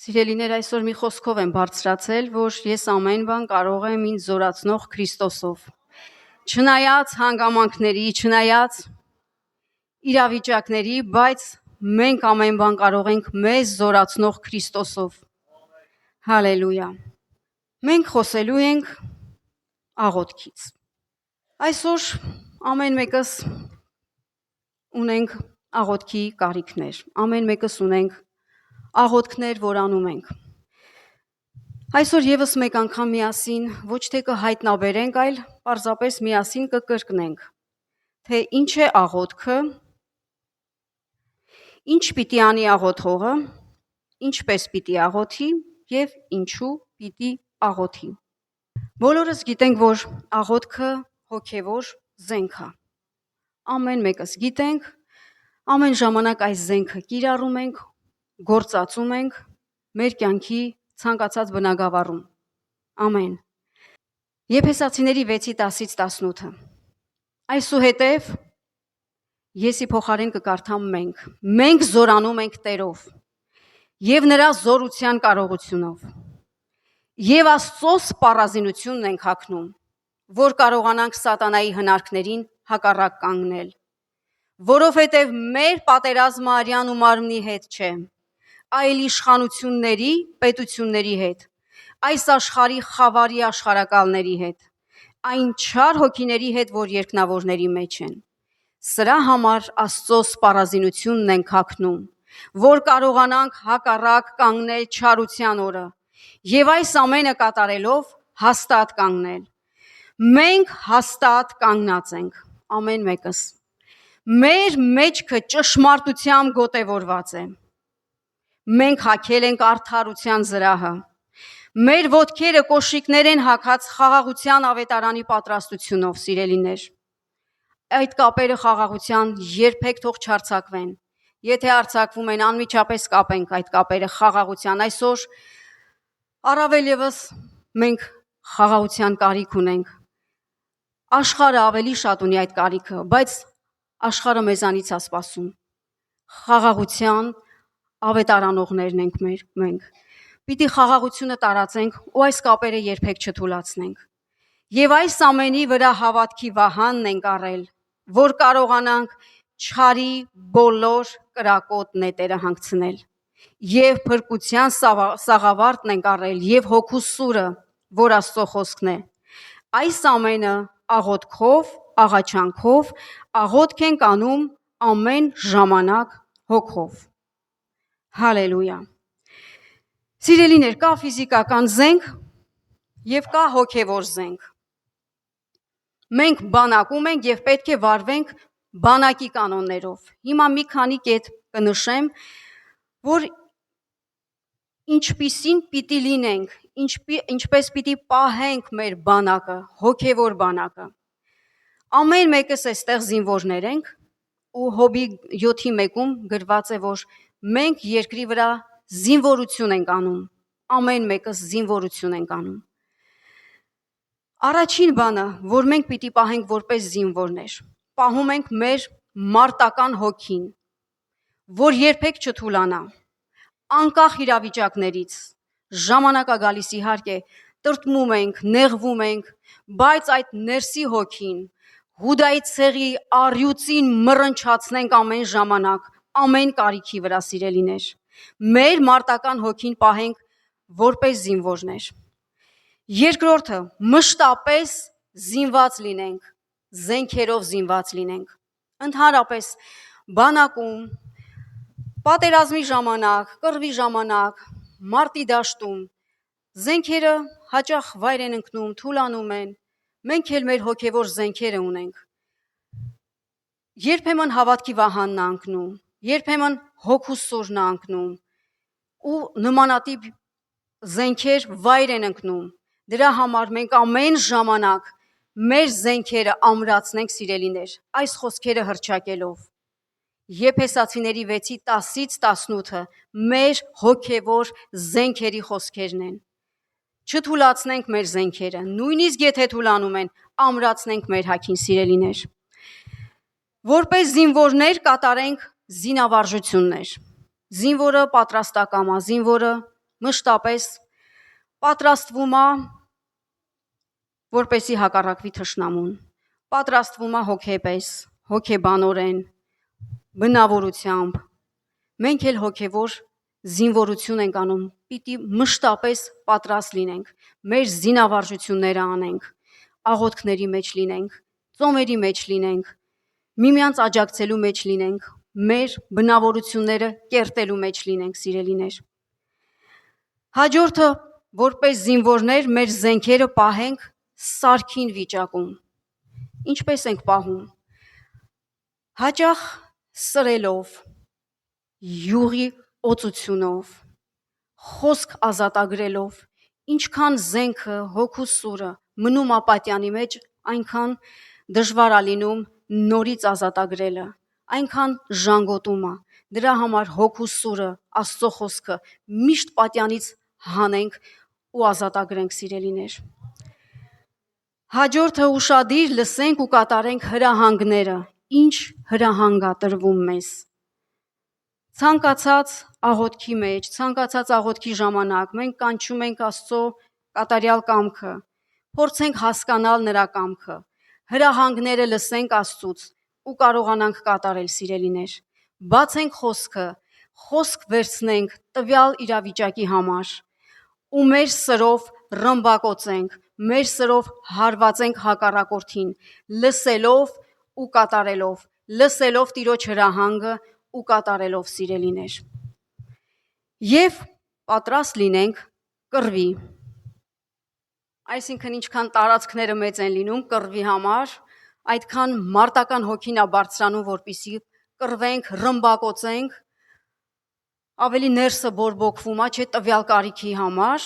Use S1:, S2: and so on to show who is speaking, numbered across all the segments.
S1: Սիրելիներ, այսօր մի խոսքով եմ բարձրացել, որ ես ամեն բան կարող եմ ինձ զորացնող Քրիստոսով։ Չնայած հանգամանքների, չնայած իրավիճակների, բայց մենք ամեն բան կարող ենք մեզ զորացնող Քրիստոսով։ Հալելույա։ Մենք խոսելու ենք աղոթքից։ Այսօր ամեն մեկս ունենք աղոթքի կարիքներ, ամեն մեկս ունենք աղոթքներ, որ անում ենք։ Այսօր եւս մեկ անգամ միասին ոչ թե կհայտնաբերենք, այլ պարզապես միասին կկրկնենք, թե ինչ է աղոթքը, ինչ պիտի անի աղոթողը, ինչպես պիտի աղոթի եւ ինչու պիտի աղոթի։ Բոլորս գիտենք, որ աղոթքը հոգեվոր զենք է։ Ամեն մեկս գիտենք, ամեն ժամանակ այս զենքը կիրառում ենք, գործածում ենք մեր կյանքի ցանկացած բնագավառում։ Ամեն։ Եփեսացիների 6:10-18։ Այսուհետև եսի փոխարեն կկարդամ մենք։ Մենք զորանում ենք Տերով եւ նրա զորության կարողությունով։ Եվ Աստծո սպառազինությունն ենք հագնում, որ կարողանանք սատանայի հնարքներին հակառակ կանգնել, որովհետև մեր պատերազմը արյան ու մարմնի հետ չէ, այլ իշխանությունների, պետությունների հետ, այս աշխարհի խավարի աշխարհակալների հետ, այն չար հոգիների հետ, որ երկնավորների մեջ են։ Սրա համար Աստծո սպառազինությունն ենք հագնում, որ կարողանանք հակառակ կանգնել չարության օրը, եւ այս ամենը կատարելով հաստատ կանգնել։ Մենք հաստատ կանգնած ենք, ամեն մեկս։ Մեր մեջքը ճշմարտությամբ գոտևորված է։ Մենք հագել ենք արդարության զրահը։ Մեր ոտքերը կոշիկներ են հագած խաղաղության ավետարանի պատրաստությունով, սիրելիներ։ Այդ կապերը խաղաղության երբեք թող չարձակվեն։ Եթե արձակվում են, անմիջապես կապենք այդ կապերը խաղաղության։ Այսօր առավել եւս մենք խաղաղության կարիք ունենք։ Աշխարհը ավելի շատ ունի այդ կարիքը, բայց աշխարհը մեզանից է սպասում։ Խաղաղության ավետարանողներն ենք մենք։ Պիտի խաղաղությունը տարածենք ու այս կապերը երբեք չթուլացնենք։ Եվ այս ամենի վրա հավատքի վահանն ենք առել, որ կարողանանք չարի բոլոր կրակոտ նետերը հանգցնել։ Եվ փրկության սաղավարտն ենք առել եւ հոգու սուրը, որ Աստծո խոսքն է։ Այս ամենը աղոթքով, աղաչանքով, աղոթք ենք անում ամեն ժամանակ հոգով։ Հալելույա։ Սիրելիներ, կա ֆիզիկական զենք եւ կա հոգեվոր զենք։ Մենք բանակում ենք եւ պետք է վարվենք բանակի կանոններով։ Հիմա մի քանի կետ կնշեմ, որ ինչպիսին պիտի լինենք, ինչպես պիտի պահենք մեր բանակը, հոգեվոր բանակը։ Ամեն մեկս այստեղ զինվորներ ենք ու Հոբի 7:1-ում գրված է, որ մենք երկրի վրա զինվորություն ենք անում, ամեն մեկս զինվորություն ենք անում։ Առաջին բանը, որ մենք պիտի պահենք որպես զինվորներ, պահում ենք մեր մարտական հոգին, որ երբեք չթուլանա, անկախ իրավիճակներից, ժամանակ է գալիս իհարկե, տրտմում ենք, նեղվում ենք, բայց այդ ներսի հոգին, Հուդայի ցեղի առյուծին մռնչացնենք ամեն ժամանակ, ամեն կարիքի վրա, սիրելիներ։ Մեր մարտական հոգին պահենք որպես զինվորներ։ Երկրորդը, մշտապես զինված լինենք, զենքերով զինված լինենք։ Ընդհանրապես բանակում, պատերազմի ժամանակ, կռվի ժամանակ, մարտի դաշտում զենքերը հաճախ վայր են ընկնում, թուլանում են։ Մենք էլ մեր հոգևոր զենքերը ունենք։ Երբեմն հավատքի վահանն անկնում, երբեմն հոգու սուրն անկնում ու նմանատիպ զենքեր վայր են ընկնում։ Դրա համար մենք ամեն ժամանակ մեր զենքերը ամրացնենք, սիրելիներ, այս խոսքերը հռչակելով։ Եփեսացիների 6:10-18-ը մեր հոգևոր զենքերի խոսքերն են։ Չթուլացնենք մեր զենքերը, նույնիսկ եթե թուլանում են, ամրացնենք մեր հագին, սիրելիներ։ Որպես զինվորներ կատարենք զինավարժություններ։ Զինվորը պատրաստակամ է, զինվորը մշտապես պատրաստվում է որպեսի հակառակվի թշնամուն, պատրաստվում է հոգեպես, հոգեբանորեն, բնավորությամբ, մենք էլ հոգևոր զինվորություն ենք անում, պիտի մշտապես պատրաստ լինենք, մեր զինավարժությունները անենք, աղոթքների մեջ լինենք, ծոմերի մեջ լինենք, միմյանց աջակցելու մեջ լինենք, մեր բնավորությունները կերտելու մեջ լինենք, սիրելիներ։ Հաջորդը, որպես զինվորներ, մեր զենքերը պահենք սարքին վիճակում։ Ինչպես ենք պահում։ Հաճախ սրելով, յուղի օծությունով, խոսք ազատագրելով, ինչքան զենքը, հոգու սուրը մնում է պատյանի մեջ, այնքան դժվար է լինում նորից ազատագրելը, այնքան ժանգոտում է։ Դրա համար հոգու սուրը, Աստծո խոսքը միշտ պատյանից հանենք ու ազատագրենք, սիրելիներ։ Հաջորդը ուշադիր լսենք ու կատարենք հրահանգները, ինչ հրահանգ է տրվում մեզ։ Ցանկացած աղոթքի մեջ, ցանկացած աղոթքի ժամանակ մենք կանչում ենք Աստծո կատարյալ կամքը, փորձենք հասկանալ նրա կամքը, հրահանգները լսենք Աստծուց ու կարողանանք կատարել, սիրելիներ։ Բացենք խոսքը, խոսք վերցնենք տվյալ իրավիճակի համար ու մեր սրով ռմբակոծենք, մեր սրով հարվածենք հակառակորդին, լսելով ու կատարելով, լսելով Տիրոջ հրահանգը ու կատարելով, սիրելիներ։ Եվ պատրաստ լինենք կռվի։ Այսինքն ինչքան տարածքները մեծ են լինում կռվի համար, այդքան մարտական հոգին է բարձրանում, որպեսզի կռվենք, ռմբակոծենք, ավելի ներսը բորբոքվում է, չէ, տվյալ կարիքի համար,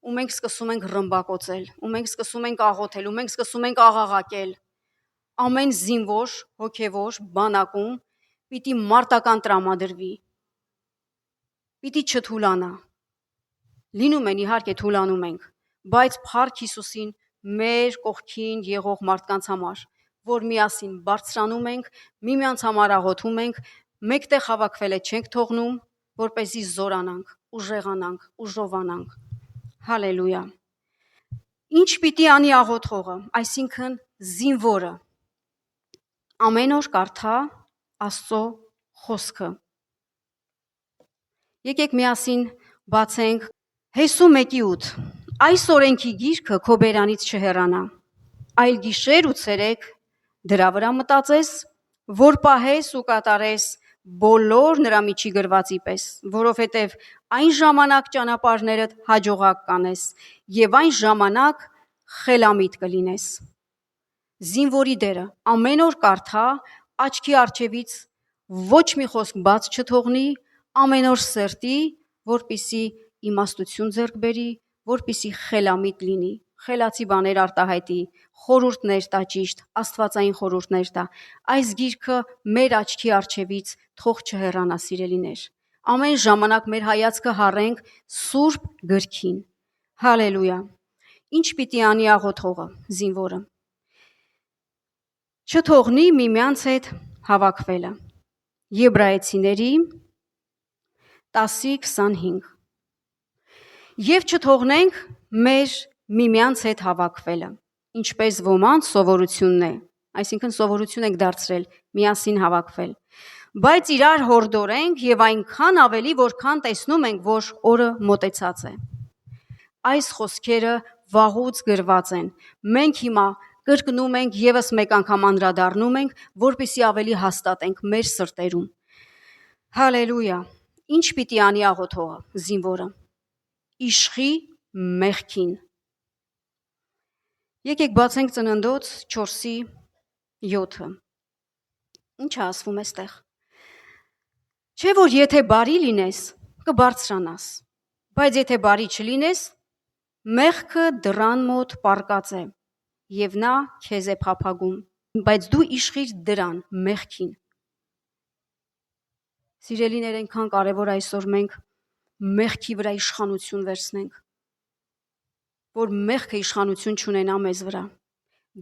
S1: ու մենք սկսում ենք ռմբակոծել, ու մենք սկսում ենք աղոթել, ու մենք սկսում ենք աղաղակել։ Ամեն զինվոր, հոգևոր բանակում պիտի մարտական տրամադրվի, պիտի չթուլանա։ Լինում են, իհարկե թուլանում ենք, բայց Փառք Հիսուսին մեր կողքին եղող մարդկանց համար, որ միասին բարձրանում ենք, միմյանց համար աղոթում ենք, մեկտեղ հավաքվել է չենք թողնում, որպեսզի զորանանք, ուժեղանանք, ուժովանանք։ Հալելույա։ Ինչ պիտի անի աղոթողը, այսինքն զինվորը։ Ամեն օր կարդա Աստծո խոսքը։ Եկեք միասին բացենք Հեսու 1:8։ Այս օրենքի գիրքը քո բերանից չհեռանա, այլ գիշեր ու ցերեկ դրա վրա մտածես, որ պահես ու կատարես բոլոր նրա միջի գրվածի պես, որովհետև այն ժամանակ ճանապարհներդ հաջողակ կանես եւ այն ժամանակ խելամիտ կլինես։ Զինվորի դերը ամեն օր կարդա, աչքի առջևից ոչ մի խոսք բաց չթողնի, ամեն օր սերտի, որպիսի իմաստություն ձեռք բերի, որպիսի խելամիտ լինի, խելացի բաներ արտահայտի, խորհուրդներ տա ճիշտ, աստվածային խորհուրդներ տա։ Այս գիրքը մեր աչքի առջևից թող չհեռանա, սիրելիներ։ Ամեն ժամանակ մեր հայացքը հառենք Սուրբ գրքին։ Հալելույա։ Ինչ պիտի անի աղոթողը, զինվորը։ Չթողնի միմյանց հետ հավաքվելը։ Եբրայեցիների 10:25։ Եվ չթողնենք մեր միմյանց հետ հավաքվելը, ինչպես ոմանց սովորությունն է, այսինքն սովորություն ենք դարձրել միասին հավաքվել, բայց իրար հորդորենք եւ այնքան ավելի, որքան տեսնում ենք, որ օրը մոտեցած է։ Այս խոսքերը վաղուց գրված են։ Մենք հիմա կրկնում ենք, եւս մեկ անգամ անդրադառնում ենք, որպեսզի ավելի հաստատենք մեր սրտերում։ Հալելույա։ Ինչ պիտի անի աղոթողը, զինվորը։ Իշխի մեղքին։ Եկեք բացենք Ծննդոց 4:7։ Ինչ է ասվում այստեղ։ Չէ՞ որ եթե բարի լինես, կբարձրանաս, բայց եթե բարի չլինես, մեղքը դռան մոտ պառկած է, եւ նա քեզ է փափագում, բայց դու իշխիր դրան, մեղքին։ Սիրելիներ, այնքան կարևոր այսօր մենք մեղքի վրա իշխանություն վերցնենք, որ մեղքը իշխանություն չունենա մեզ վրա։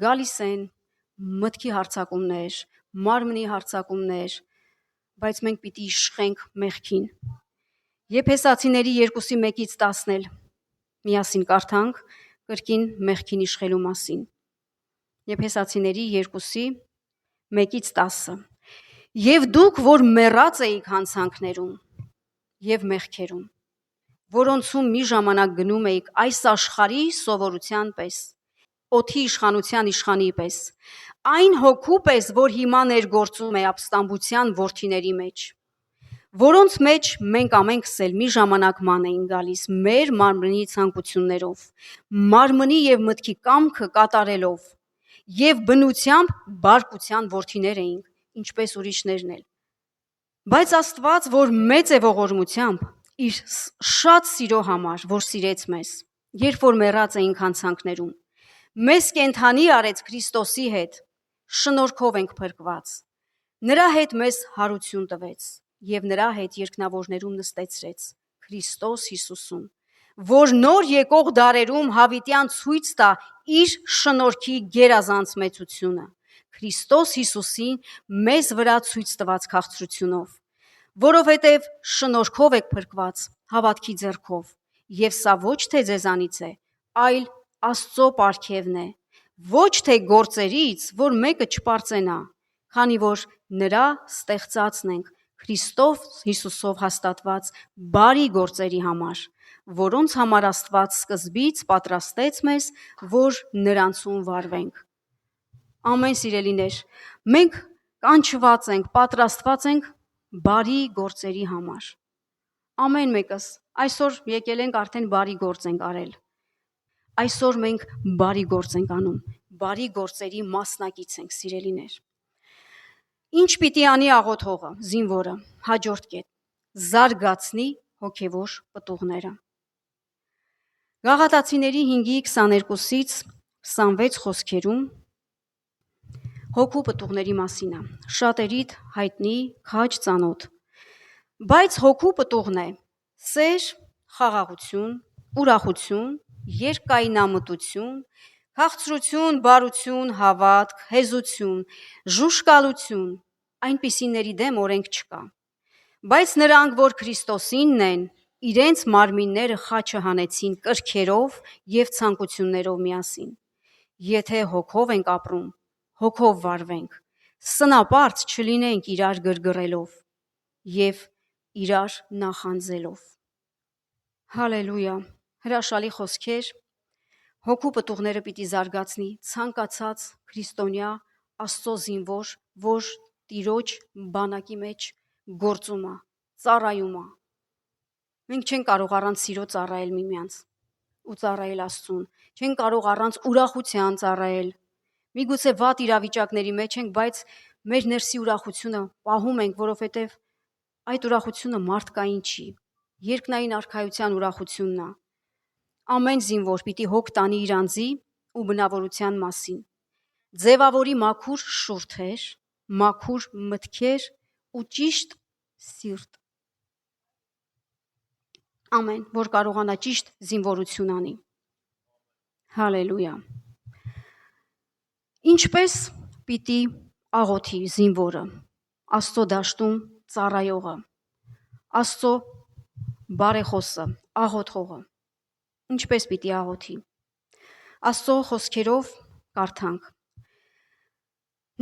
S1: Գալիս են մտքի հարձակումներ, մարմնի հարձակումներ, բայց մենք պիտի իշխենք մեղքին։ Եփեսացիների 2:1-10 միասին կարդանք կրկին մեղքին իշխելու մասին։ Եփեսացիների 2:1-10 Եվ դուք, որ մեռած էիք հանցանքներում եւ մեղքերում, որոնցում մի ժամանակ գնում էիք այս աշխարհի սովորության պես, օդի իշխանության իշխանի պես, այն հոգու պես, որ հիմա ներգործում է ապստամբության որդիների մեջ, որոնց մեջ մենք ամենքս էլ մի ժամանակ ման էին գալիս մեր մարմնի ցանկություններով, մարմնի եւ մտքի կամքը կատարելով, եւ բնությամբ բարկության որդիներ էինք, ինչպես ուրիշներն էլ։ Բայց Աստված, որ մեծ է ողորմությամբ, իր շատ սիրո համար, որ սիրեց մեզ, երբ որ մեռած էինք հանցանքներում, մեզ կենդանի արեց Քրիստոսի հետ, շնորհքով ենք փրկված։ Նրա հետ մեզ հարություն տվեց եւ նրա հետ երկնավորներում նստեցրեց Քրիստոս Հիսուսում, որ նոր եկող դարերում հավիտյան ցույց տա իր շնորհքի գերազանց մեծությունը Քրիստոս Հիսուսին մեզ վրա ցույց տված քաղցրությունով, որովհետև շնորհքով եք փրկված հավատքի ձեռքով, եւ սա ոչ թե ձեզանից է, այլ Աստծո պարգևն է, ոչ թե գործերից, որ մեկը չպարծենա, քանի որ նրա ստեղծածն ենք Քրիստոս Հիսուսով հաստատված բարի գործերի համար, որոնց համար Աստված սկզբից պատրաստեց մեզ, որ նրանցում վարվենք։ Ամեն սիրելիներ, մենք կանչված ենք, պատրաստված ենք բարի գործերի համար։ Ամեն մեկս այսօր եկել ենք արդեն բարի գործ ենք արել։ Այսօր մենք բարի գործ ենք անում, բարի գործերի մասնակից ենք, սիրելիներ։ Ինչ պիտի անի աղոթողը, զինվորը, հաջորդ կետ, զարգացնի հոգևոր պտուղները։ Գաղատացիների 5:22-26 խոսքերում հոգու պտուղների մասին է, շատերիդ հայտնի, քաջ ծանոթ, բայց հոգու պտուղն է սեր, խաղաղություն, ուրախություն, երկայնամտություն, քաղցրություն, բարություն, հավատք, հեզություն, ժուշկալություն, այնպիսիների դեմ օրենք չկա։ Բայց նրանք, որ Քրիստոսինն են, իրենց մարմինները խաչը հանեցին կրքերով եւ ցանկություններով միասին։ Եթե հոգով ենք ապրում, հոգով վարվենք, սնապարծ չլինենք իրար գրգռելով եւ իրար նախանձելով։ Հալելույա, հրաշալի խոսքեր։ Հոգու պտուղները պիտի զարգացնի ցանկացած քրիստոնյա Աստծո զինվոր, որ Տիրոջ բանակի մեջ գործում է, ծառայում է։ Մենք չենք կարող առանց սիրո ծառայել միմյանց ու ծառայել Աստծուն, չենք կարող առանց ուրախության ծառայել։ Միգուցե վատ իրավիճակների մեջ ենք, բայց մեր ներսի ուրախությունը պահում ենք, որովհետև այդ ուրախությունը մարդկային չի, երկնային արքայության ուրախությունն է։ Ամեն զինվոր պիտի հոգ տանի իր անձի ու բնավորության մասին, ձևավորի մաքուր շուրթեր, մաքուր մտքեր ու ճիշտ սիրտ։ Ամեն, որ կարողանա ճիշտ զինվորություն անի։ Հալելույա։ Ինչպես պիտի աղոթի զինվորը, Աստծո դաշտում ծառայողը, Աստծո բարեխոսը, աղոթողը, ինչպես պիտի աղոթի։ Աստծո խոսքերով կարդանք։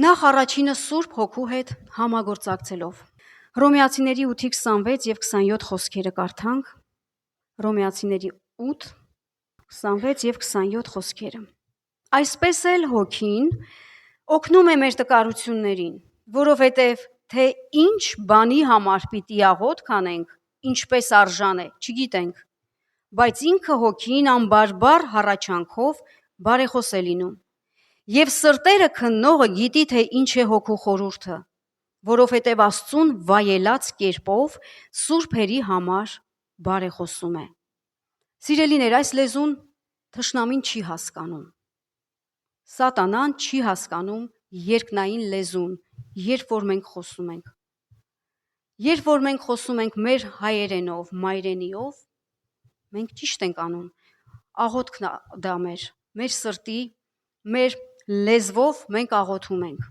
S1: Նախ առաջինը Սուրբ Հոգու հետ համագործակցելով։ Հռոմեացիների 8:26 եւ 27 խոսքերը կարդանք։ Հռոմեացիների 8, 26 եւ 27 խոսքերը։ Այսպես էլ Հոգին օգնում է մեր տկարություններին, որովհետև թե ինչ բանի համար պիտի աղոթք անենք, ինչպես արժան է, չգիտենք, բայց ինքը Հոգին անբարբար հառաչանքով բարեխոս է լինում։ Եվ սրտերը քննողը գիտի, թե ինչ է Հոգու խորհուրդը, որովհետև Աստծուն վայելած կերպով սուրբերի համար բարեխոսում է։ Սիրելիներ, այս լեզուն թշնամին չի հասկանում։ Սատանան չի հասկանում երկնային լեզուն, երբ որ մենք խոսում ենք։ Երբ որ մենք խոսում ենք մեր հայերենով, մայրենիով, մենք ճիշտ ենք անում։ Աղոթքն դա մեր սրտի, մեր լեզվով մենք աղոթում ենք։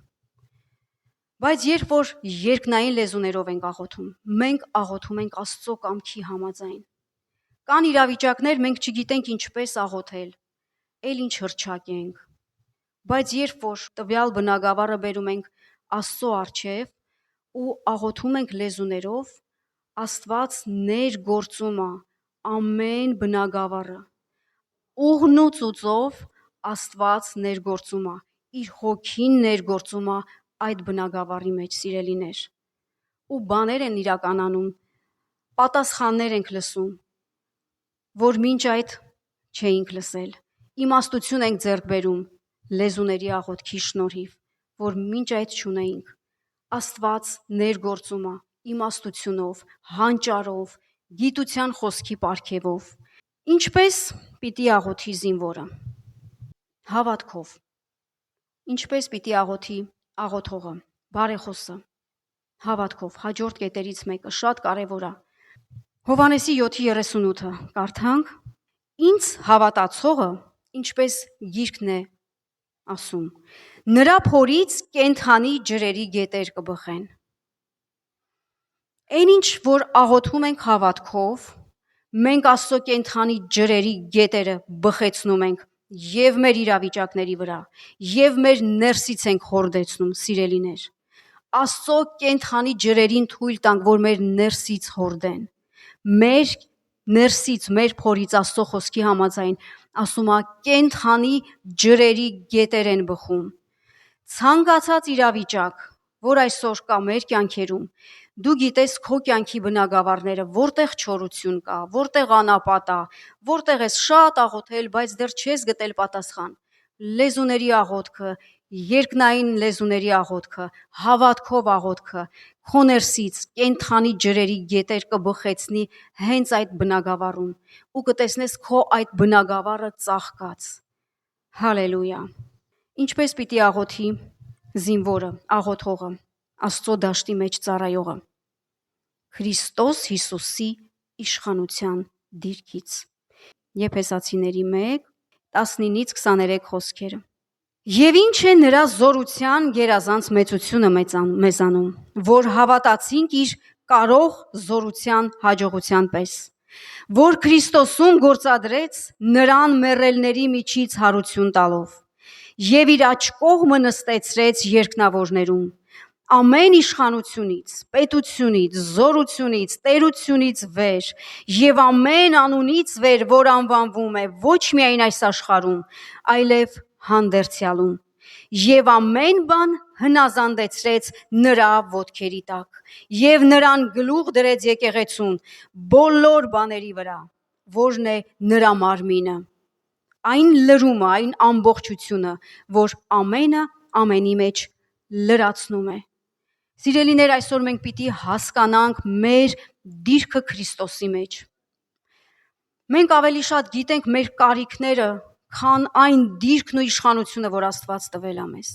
S1: Բայց երբ որ երկնային լեզուներով ենք աղոթում, մենք աղոթում ենք Աստծո կամքի համաձայն։ Կան իրավիճակներ, մենք չգիտենք ինչպես աղոթել, էլ ինչ հռչակենք։ Բայց երբ որ տվյալ բնագավառը բերում ենք Աստծո առջև ու աղոթում ենք լեզուներով, Աստված ներգործում է ամեն բնագավառը։ Ուղն ու ծուծով Աստված ներգործում է, իր հոգին ներգործում է այդ բնագավառի մեջ, սիրելիներ։ Ու բաներ են իրականանում, պատասխաններ ենք լսում, որ մինչ այդ չէինք լսել։ Իմաստություն ենք ձեռք բերում լեզուների աղոթքի շնորհիվ, որ մինչ այդ չունեինք։ Աստված ներգործում է իմաստությունով, հանճարով, գիտության խոսքի պարգևով։ Ինչպես պիտի աղոթի զինվորը։ Հավատքով։ Ինչպես պիտի աղոթի աղոթողը, բարեխոսը։ Հավատքով։ Հաջորդ կետերից մեկը շատ կարևոր է։ Հովհաննեսի 7:38-ը կարդանք. Ինձ հավատացողը, ինչպես գիրքն է ասում, նրա փորից կենդանի ջրերի գետեր կբխեն։ Այնինչ, որ աղոթում ենք հավատքով, մենք Աստծո կենդանի ջրերի գետերը բխեցնում ենք եւ մեր իրավիճակների վրա, եւ մեր ներսից ենք հորդեցնում, սիրելիներ։ Աստծո կենդանի ջրերին թույլ տանք, որ մեր ներսից հորդեն։ Մեր ներսից, մեր փորից Աստծո խոսքի համաձայն ասում է կենդանի ջրերի գետեր են բխում։ Ցանկացած իրավիճակ, որ այսօր կա մեր կյանքերում, դու գիտես քո կյանքի բնագավառները, որտեղ չորություն կա, որտեղ անապատ է, որտեղ ես շատ աղոթել, բայց դեռ չես գտել պատասխան։ Լեզուների աղոթքը, երկնային լեզուների աղոթքը, հավատքով աղոթքը, քո ներսից կենդանի ջրերի գետեր կբխեցնի հենց այդ բնագավառում ու կտեսնես քո այդ բնագավառը ծաղկած։ Հալելույա։ Ինչպես պիտի աղոթի զինվորը, աղոթողը, Աստծո դաշտի մեջ ծառայողը։ Քրիստոս Հիսուսի իշխանության դիրքից։ Եփեսացիների 1:19-23 խոսքերը։ Եվ ինչ է նրա զորության գերազանց մեծությունը մեզանում, որ հավատացինք իր կարող զորության հաջողության պես, որ Քրիստոսում գործադրեց նրան մեռելների միջից հարություն տալով եւ իր աջ կողմը նստեցրեց երկնավորներում, ամեն իշխանությունից, պետությունից, զորությունից, տերությունից վեր եւ ամեն անունից վեր, որ անվանվում է ոչ միայն այս աշխարհում, այլև հանդերձյալում, եւ ամեն բան հնազանդեցրեց նրա ոտքերի տակ, եւ նրան գլուխ դրեց եկեղեցուն բոլոր բաների վրա, որն է նրա մարմինը, այն լրումը, այն ամբողջությունը, որ ամենը ամենի մեջ լրացնում է։ Սիրելիներ, այսօր մենք պիտի հասկանանք մեր դիրքը Քրիստոսի մեջ։ Մենք ավելի շատ գիտենք մեր կարիքները, քան այն դիրքն ու իշխանությունը, որ Աստված տվել է մեզ։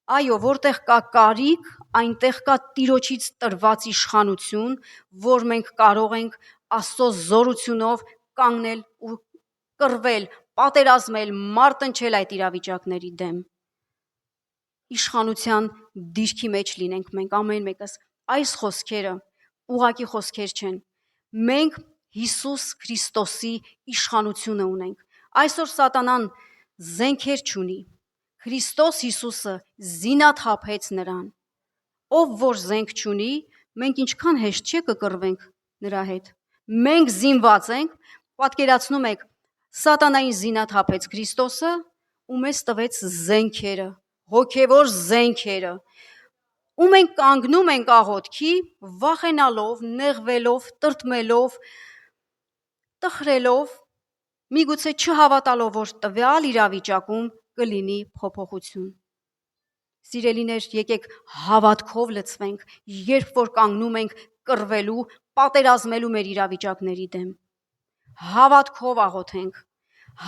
S1: Այո, որտեղ կա կարիք, այնտեղ կա Տիրոջից տրված իշխանություն, որ մենք կարող ենք Աստծո զորությունով կանգնել ու կռվել, պատերազմել, մարտնչել այդ իրավիճակների դեմ։ Իշխանության դիրքի մեջ լինենք մենք ամեն մեկս։ Այս խոսքերը ուղղակի խոսքեր չեն։ Մենք Հիսուս Քրիստոսի իշխանությունը ունենք։ Այսօր սատանան զենքեր չունի։ Քրիստոս Հիսուսը զինաթափեց նրան։ Ով որ զենք չունի, մենք ինչքան հեշտ չէ կկռվենք նրա հետ։ Մենք զինված ենք, պատկերացնում եք, սատանային զինաթափեց Քրիստոսը ու մեզ տվեց զենքերը, հոգևոր զենքերը։ Ու մենք կանգնում ենք աղոթքի, վախենալով, նեղվելով, տրտմելով, տխրելով, միգուցե չհավատալով, որ տվյալ իրավիճակում կլինի փոփոխություն։ Սիրելիներ, եկեք հավատքով լցվենք, երբ որ կանգնում ենք կռվելու, պատերազմելու մեր իրավիճակների դեմ։ Հավատքով աղոթենք,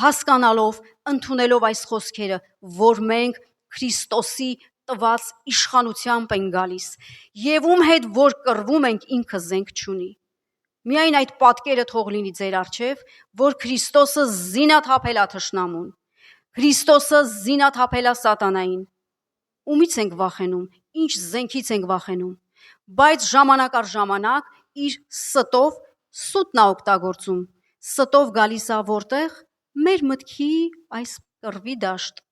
S1: հասկանալով, ընդունելով այս խոսքերը, որ մենք Քրիստոսի տված իշխանությամբ ենք գալիս, եւ ում հետ որ կռվում ենք, ինքը զենք չունի։ Միայն այդ պատկերը թող լինի ձեր առջև, որ Քրիստոսը զինաթափել է թշնամուն, Քրիստոսը զինաթափել է սատանային։ Ումից ենք վախենում, ինչ զենքից ենք վախենում, բայց ժամանակ առ ժամանակ իր ստով սուտն է օգտագործում, ստով գալիս է որտեղ մեր մտքի այս կռվի դաշտ,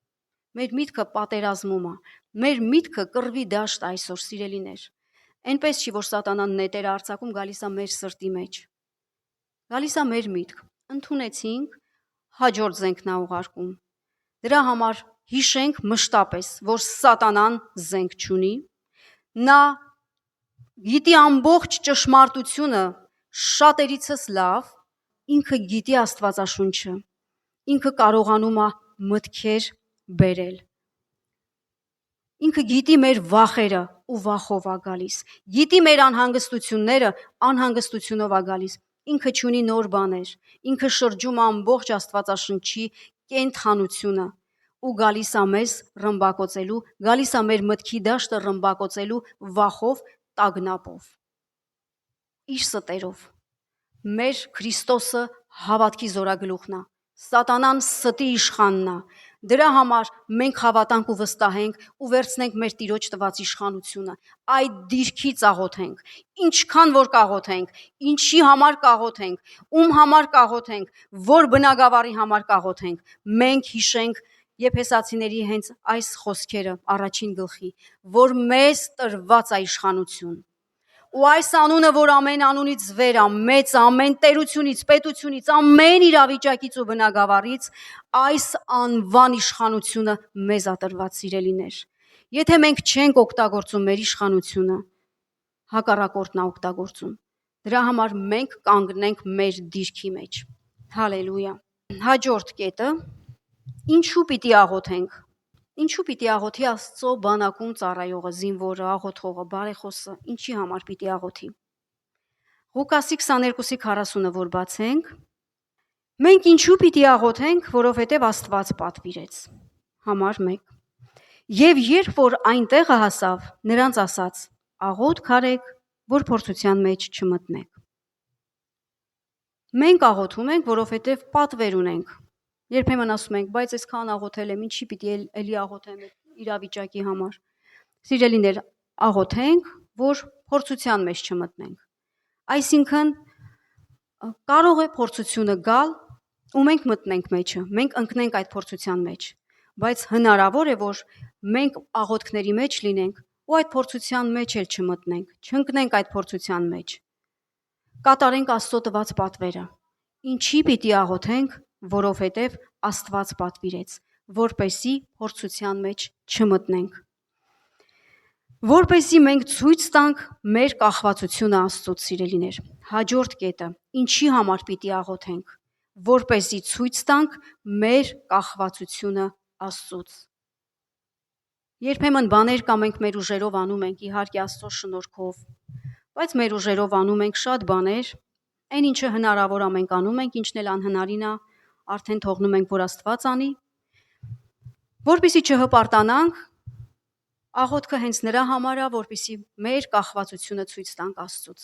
S1: մեր միտքը պատերազմում է, մեր միտքը կռվի դաշտ այսօր սիրելիներ, այնպես չի, որ սատանան նետերը արձակում գալիս է մեր սրտի մեջ, գալիս է մեր միտք, ընդունեցինք, հաջորդ զենքն է ուղարկում, դրա համար հիշենք մշտապես, որ սատանան զենք չունի, նա գիտի ամբողջ ճշմարտությունը շատերիցս լավ, ինքը գիտի Աստվածաշունչը, ինքը կարողանում է մտքեր բերել, ինքը գիտի մեր վախերը ու վախով է գալիս, գիտի մեր անհանգստությունները անհանգստությունով է գալիս, ինքը չունի նոր բաներ, ինքը շրջում է ամբողջ Աստվածաշնչի կենթանությունը ու գալիս է մեզ ռմբակոծելու, գալիս է մեր մտքի դաշտը ռմբակոծելու վախով, տագնապով, իր ստերով, մեր Քրիստոսը հավատքի զորագլուխն է, սատանան ստի իշխանն է, դրա համար մենք հավատանք ու վստահենք ու վերցնենք մեր Տիրոջ տված իշխանությունը, այդ դիրքից աղոթենք, ինչքան որ կաղոթենք, ինչի համար կաղոթենք, ում համար կաղոթենք, որ բնագավառի համար կաղոթենք, մենք հիշենք Եփեսացիների հենց այս խոսքերը առաջին գլխի, որ մեզ տրված է իշխանություն, ու այս անունը, որ ամեն անունից վեր է, մեծ ամեն տերությունից, պետությունից, ամեն իրավիճակից ու բնագավառից, այս անվան իշխանությունը մեզ է տրված սիրելիներ, եթե մենք չենք օգտագործում մեր իշխանությունը, հակառակորդն է օգտագործում, դրա համար մենք կանգնենք մեր դիրքի մեջ, հալելույա, հաջորդ կետը, ինչու պիտի աղոթենք, ինչու պիտի աղոթի Աստծո բանակում ծառայողը, զինվորը, աղոթողը, բարեխոսը, ինչի համար պիտի աղոթի, Ղուկասի 22:40-ը որ բացենք, մենք ինչու պիտի աղոթենք, որովհետև Աստված պատվիրեց, համար 1, և երբ որ այն տեղը հասավ, նրանց ասաց, աղոթք արեք, որ փորձության մեջ չմտնեք, մենք աղոթում ենք, որովհետև պատվեր ունենք, երբեմն ասում ենք, բայց այսքան աղոթել եմ, ինչի պիտի էլի աղոթեմ իրավիճակի համար, սիրելիներ, աղոթենք, որ փորձության մեջ չմտնենք, այսինքն կարող է փորձությունը գալ ու մենք մտնենք մեջը, մենք ընկնենք այդ փորձության մեջ, բայց հնարավոր է, որ մենք աղոթքների մեջ լինենք ու այդ փորձության մեջ էլ չմտնենք, չընկնենք այդ փորձության մեջ, կատարենք Աստծո տված պատվերը, ինչի պիտի աղոթենք, որովհետև Աստված պատվիրեց, որպեսզի փորձության մեջ չմտնենք, որպեսզի մենք ցույց տանք մեր կախվածությունը Աստծուց սիրելիներ, հաջորդ կետը, ինչի համար պիտի աղոթենք, որպեսզի ցույց տանք մեր կախվածությունը Աստծուց, երբեմն բաներ կա մենք մեր ուժերով անում ենք, իհարկե Աստծո շնորհքով, բայց մեր ուժերով անում ենք շատ բաներ, այն ինչը հնարավոր է մենք անում ենք, ինչն էլ անհնարին է, արդեն թողնում ենք, որ Աստված անի, որպեսզի չհպարտանանք, աղոթքը հենց նրա համար է, որպեսզի մեր կախվածությունը ցույց տանք Աստծուց,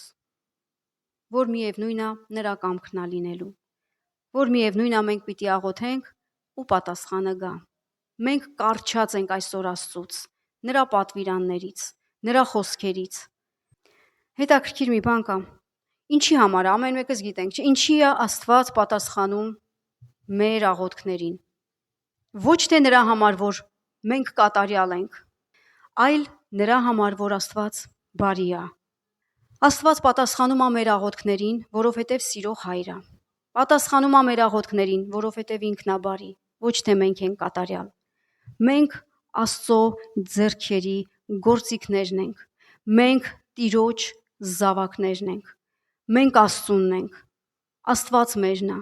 S1: որ միևնույն է նրա կամքն է լինելու, որ միևնույն է մենք պիտի աղոթենք ու պատասխանը գա, մենք կառչած ենք այսօր Աստծուց, նրա պատվիրաններից, նրա խոսքերից, հետաքրքիր մի բան կա, ինչի համար է, ամեն մեկս գիտենք, ինչի է Աստված պատասխանում մեր աղոթքներին, ոչ թե նրա համար, որ մենք կատարյալ ենք, այլ նրա համար, որ Աստված բարի է, Աստված պատասխանում է մեր աղոթքներին, որովհետև սիրող հայր է, պատասխանում է մեր աղոթքներին, որովհետև ինքն է բարի, ոչ թե մենք ենք կատարյալ, մենք Աստծո ձեռքերի գործիքներն ենք, մենք Տիրոջ զավակներն ենք, մենք Աստծունն ենք, Աստված մերն է,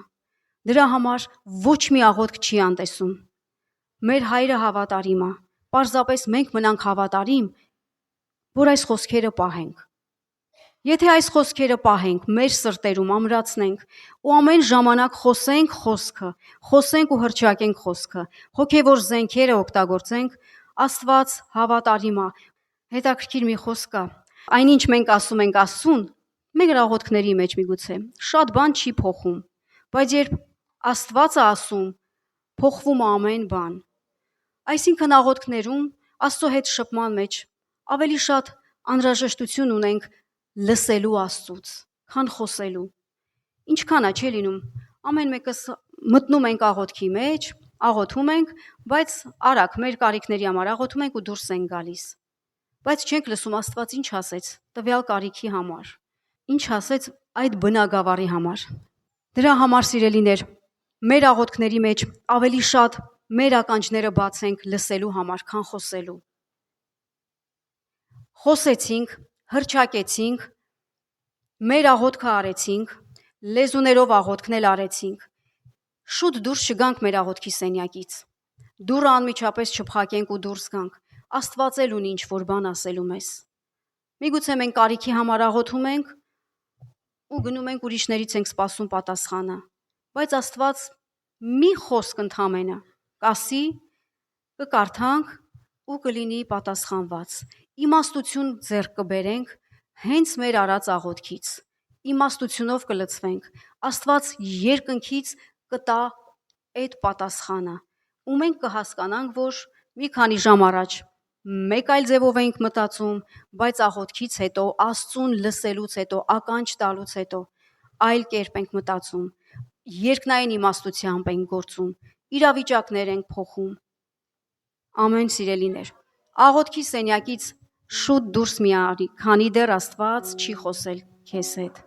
S1: դրա համար ոչ մի աղոթք չի անտեսում, մեր հայրը հավատարիմ է, պարզապես մենք մնանք հավատարիմ, որ այս խոսքերը պահենք, եթե այս խոսքերը պահենք, մեր սրտերում ամրացնենք ու ամեն ժամանակ խոսենք խոսքը, խոսենք ու հռչակենք խոսքը, հոգևոր զենքերը օգտագործենք, Աստված հավատարիմ է, հետաքրքիր մի խոսք կա, այնինչ մենք ասում ենք Աստծուն, մեր աղոթքների մեջ միգուցե, շատ բան չի փոխում, բայց երբ Աստված է ասում, փոխվում է ամեն բան, այսինքն աղոթքներում Աստծո հետ շփման մեջ Ավելի շատ անհրաժեշտություն ունենք լսելու Աստծուց, քան խոսելու։ Ինչքան է չէ լինում, ամեն մեկս մտնում ենք աղոթքի մեջ, աղոթում ենք, բայց արագ մեր կարիքների համար աղոթում ենք ու դուրս ենք գալիս։ Բայց չենք լսում Աստված ինչ ասեց տվյալ կարիքի համար, ինչ ասեց այդ բնագավառի համար։ Դրա համար, սիրելիներ, մեր աղոթքների մեջ ավելի շատ մեր ականջները բացենք լսելու համար, քան խոսելու։ Խոսեցինք, հռչակեցինք, մեր աղոթքը արեցինք, լեզուներով աղոթքն էլ արեցինք։ Շուտ դուրս չգանք մեր աղոթքի սենյակից։ Դուռը անմիջապես չփակենք ու դուրս գանք։ Աստված էլ ունի ինչ-որ բան ասելու մեզ։ Միգուցե մենք կարիքի համար աղոթում ենք ու գնում ենք ուրիշներից ենք սպասում պատասխանը, բայց Աստված մի խոսք ընդամենը կասի, կկարդանք ու կլինի պատասխանված։ Իմաստություն ձեռք կբերենք հենց մեր արած աղոթքից։ Իմաստությունով կլցվենք։ Աստված երկնքից կտա այդ պատասխանը։ Ու մենք կհասկանանք, որ մի քանի ժամ առաջ մեկ այլ ձևով ենք մտածում, բայց աղոթքից հետո, Աստծուն լսելուց հետո, ականջ տալուց հետո այլ կերպ ենք մտածում, երկնային իմաստությամբ ենք գործում, իրավիճակներ ենք փոխում։ Ամեն սիրելիներ, աղոթքի սենյակից շուտ դուրս մի արի, քանի դեռ Աստված չի խոսել քեզ հետ։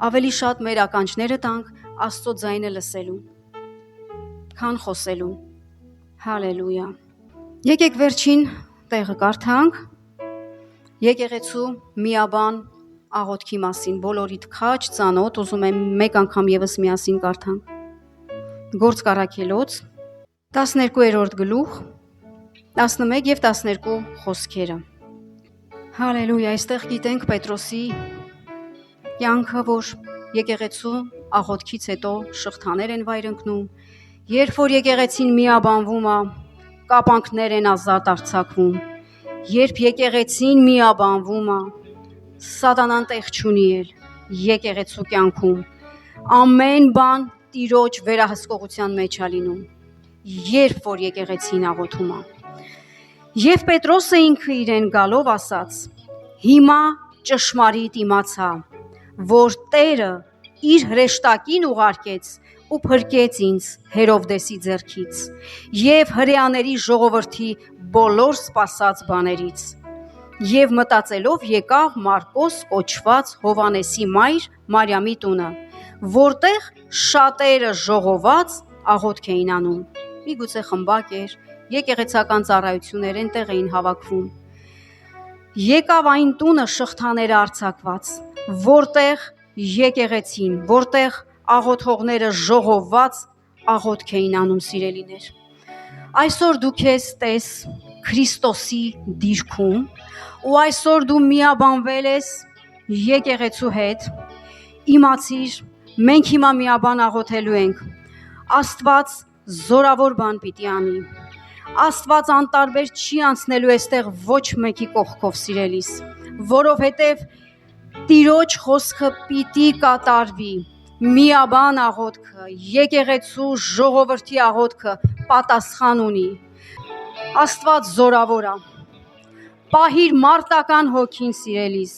S1: Ավելի շատ մեր ականջները տանք Աստծո ձայնը լսելու, քան խոսելու։ Հալելույա։ Եկեք վերջին տեղը կարդանք եկեղեցու միաբան աղոթքի մասին, բոլորիդ քաջ, ծանոթ, ուզում եմ մեկ անգամ եւս միասին կարդանք։ Գործք Առաքելոց 12-րդ գլուխ 11 եւ 12 խոսքերը։ Հալելույա, այստեղ գիտենք Պետրոսի կյանքը, որ եկեղեցու աղոթքից հետո շղթաներ են վայր ընկնում, երբ որ եկեղեցին միաբանվում է, կապանքներ են ազատ արձակվում, երբ եկեղեցին միաբանվում է, սատանան տեղ չունի էլ եկեղեցու կյանքում, ամեն բան Տիրոջ վերահսկողության մեջ է լինում, երբ որ եկեղեցին աղոթում է։ Եվ Պետրոսը ինքը իրեն գալով ասաց. հիմա ճշմարիտ իմացա, որ Տերը իր հրեշտակին ուղարկեց ու փրկեց ինձ Հերովդեսի ձեռքից եւ հրեաների ժողովրդի բոլոր սպասած բաներից։ Եվ մտածելով եկավ Մարկոս կոչված Հովանեսի մայր Մարիամի տունը, որտեղ շատերը ժողոված աղոթք էին անում։ Միգուցե խմբակ էր, եկեղեցական ծառայություններ այնտեղ էին հավաքվում։ Եկավ այն տունը շղթաները արձակված, որտեղ եկեղեցին, որտեղ աղոթողները ժողոված աղոթք էին անում, սիրելիներ։ Այսօր դու քեզ տես Քրիստոսի դիրքում ու այսօր դու միաբանվել ես եկեղեցու հետ, իմացիր, մենք հիմա միաբան աղոթելու ենք։ Աստված զորավոր բան պիտի անի։ Աստված անտարբեր չի անցնելու այստեղ ոչ մեկի կողքով, սիրելիս, որովհետև Տիրոջ խոսքը պիտի կատարվի։ Միաբան աղոթքը, եկեղեցու ժողովրդի աղոթքը պատասխան ունի։ Աստված զորավոր է։ Պահիր մարտական հոգին, սիրելիս։